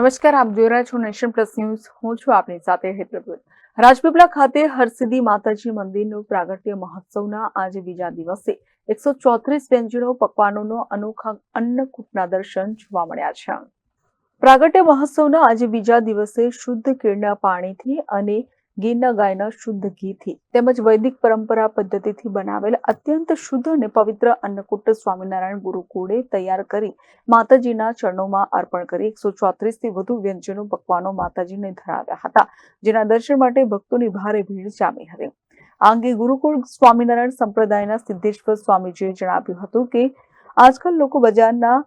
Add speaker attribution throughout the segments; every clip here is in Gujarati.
Speaker 1: નમસ્કાર, આપ જોઈ રહ્યા છો નેશન પ્લસ ન્યૂઝ. હું છું આપની સાથે હેતલ. રાજપીપળા ખાતે હરસિદ્ધિ માતાજી મંદિરનો પ્રાગટ્ય મહોત્સવના આજે બીજા દિવસે 134 વ્યંજનો પકવાનોનો અનોખા અન્નકૂટના દર્શન જોવા મળ્યા છે. પ્રાગટ્ય મહોત્સવના આજે બીજા દિવસે શુદ્ધ કેળના પાણીથી અને ગીરના ગાયના શુદ્ધ ઘીથી તેમજ વૈદિક પરંપરા પદ્ધતિથી બનાવેલ અત્યંત શુદ્ધ અને પવિત્ર અન્નકૂટ સ્વામિનારાયણ ગુરુકુળે તૈયાર કરી માતાજીના ચરણોમાં અર્પણ કરી 134થી વધુ વ્યંજનો પકવાનો માતાજીને ધરાવ્યા હતા, જેના દર્શન માટે ભક્તોની ભારે ભીડ જામી હતી. આ અંગે ગુરુકુળ સ્વામિનારાયણ સંપ્રદાયના સિદ્ધેશ્વર સ્વામીજીએ જણાવ્યું હતું કે આજકાલ લોકો બજારના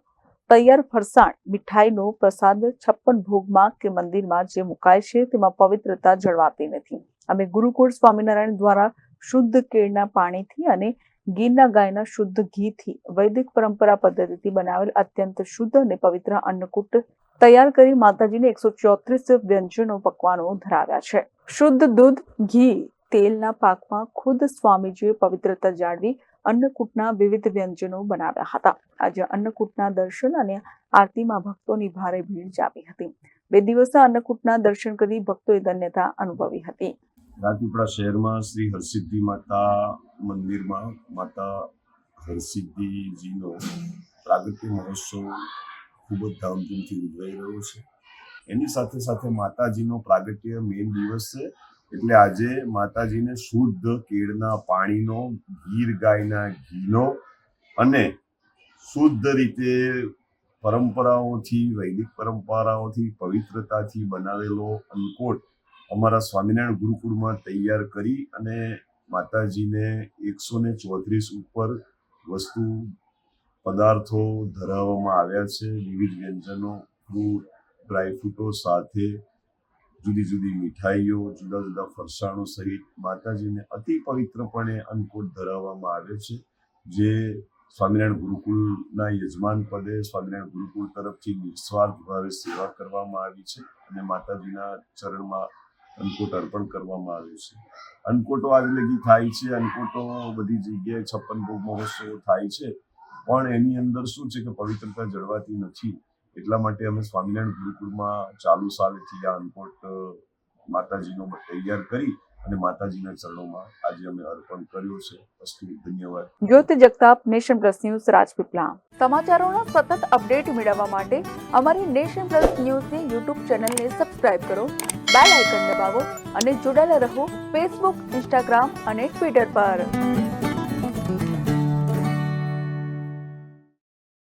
Speaker 1: તૈયાર ફરસાણ મીઠાઈનો પ્રસાદ 56 ભોગમાં કે મંદિરમાં જે મુકાય છે તેમાં પવિત્રતા જળવાતી નથી. અમે ગુરુકુળ સ્વામિનારાયણ દ્વારા શુદ્ધ કેળના પાણીથી અને ગીરના ગાયના શુદ્ધ ઘીથી વૈદિક પરંપરા પદ્ધતિથી બનાવેલ અત્યંત શુદ્ધ અને પવિત્ર અન્નકૂટ તૈયાર કરી માતાજીને 134 વ્યંજનો પકવાનો ધરાવ્યા છે. શુદ્ધ દૂધ, ઘી, તેલના પાકમાં ખુદ સ્વામીજીએ પવિત્રતા જાળવી અન્નકૂટના વિવિધ વ્યંજનો બનાવ્યા હતા. આજે અન્નકૂટના દર્શન અને આરતીમાં ભક્તોની ભારે ભીડ જામી હતી. 2 દિવસના અન્નકૂટના દર્શન કરી ભક્તોએ ધન્યતા અનુભવી હતી.
Speaker 2: રાજપીપળા શહેરમાં શ્રી હરસિદ્ધિ માતા મંદિરમાં માતા હરસિદ્ધિજીનો પ્રાગટ્ય મહોત્સવ ખૂબ જ ધામધૂમથી ઉજવાઈ રહ્યો છે. એની સાથે સાથે માતાજીનો પ્રાગટ્ય મેઇન દિવસ છે, એટલે આજે માતાજીને શુદ્ધ કેળના પાણીનો, ગીર ગાયના ઘીનો અને શુદ્ધ રીતે પરંપરાઓથી, વૈદિક પરંપરાઓથી, પવિત્રતાથી બનાવેલો અન્નકૂટ અમારા સ્વામિનારાયણ ગુરુકુળમાં તૈયાર કરી અને માતાજીને 134 ઉપર વસ્તુ પદાર્થો ધરાવવામાં આવ્યા છે. વિવિધ વ્યંજનો, ફ્રૂટ, ડ્રાયફ્રૂટો સાથે જુદી જુદી મીઠાઈઓ, જુદા જુદા ફરસાણો સહિત માતાજીને અતિ પવિત્રપણે અન્નકૂટ ધરાવવામાં આવે છે, જે સ્વામિનારાયણ ગુરુકુળના યજમાન પદે સ્વામિનારાયણ ગુરુકુળ તરફથી નિસ્વાર્થ ભાવે સેવા કરવામાં આવી છે અને માતાજીના ચરણમાં અન્નકૂટ અર્પણ કરવામાં આવે છે. અન્નકૂટો આજ લગી થાય છે, અન્નકૂટો બધી જગ્યાએ 56 ભોગ મહોત્સવો થાય છે, પણ એની અંદર શું છે કે પવિત્રતા જળવાતી નથી. એટલા માટે અમે સ્વામિનારાયણ ગુરુકુળમાં ચાલુ સાલથી આ અન્નકૂટ માતાજીનો તૈયાર કરી અને માતાજીના ચરણોમાં આજે અમે અર્પણ કર્યો છે. અસ્તુ, ધન્યવાદ.
Speaker 1: Jyoti Jagtap, nation plus news, Rajpipla. સમાચારોના સતત અપડેટ મેળવવા માટે અમારી નેશન પ્લસ ન્યૂઝની યુટ્યુબ ચેનલને સબસ્ક્રાઇબ કરો, બેલ આઇકન દબાવો અને જોડાયેલા રહો ફેસબુક, ઇન્સ્ટાગ્રામ અને ટ્વિટર પર.